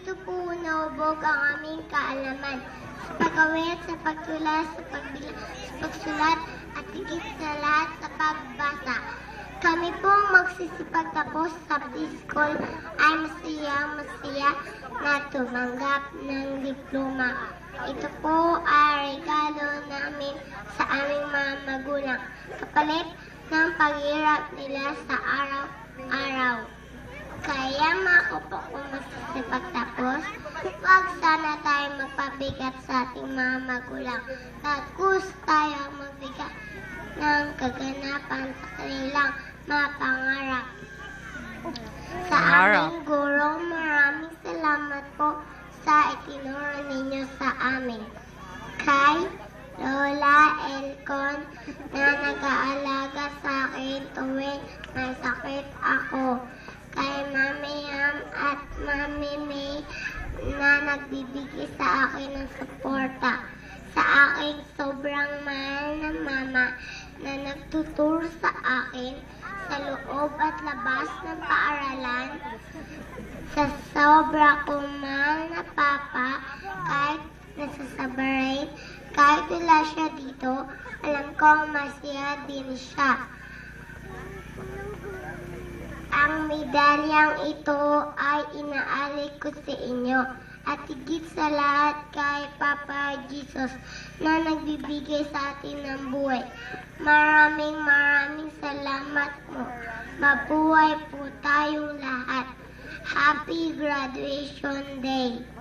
dito po naubog ang aming kaalaman sa pag-awit, sa pagtula, sa pagbilang, sa pagsulat, at higit sa lahat sa pagbasa. Kami pong magsisipag tapos sa preschool ay masaya na tumanggap ng diploma. Ito po ay regalo namin sa aming mga magulang, kapalit ng paghirap nila sa araw-araw. Kaya ako po kung magsisipag tapos, huwag sana tayo magpabigat sa ating mga magulang. Tapos tayo magbigay ng kaganapan sa kanilang mga pangarap. Sa aming guro, maraming salamat po sa itinuro ninyo sa amin. Kay Lola Elcon na nag-aalaga sa akin tuwing may sakit ako. Kay Mami Ham at Mami May na nagbibigay sa akin ng suporta. Sa aking sobrang mahal na mama na nagtuturo sa akin sa loob at labas ng paaralan. Sa sobra kong mahal na papa, kahit nasasabaray, kahit wala siya dito, alam kong masaya din siya. Ang medalyang ito ay inaalik ko sa inyo at higit sa lahat kay Papa Jesus na nagbibigay sa atin ng buhay. Maraming salamat po. Mabuhay po tayong lahat. Happy Graduation Day!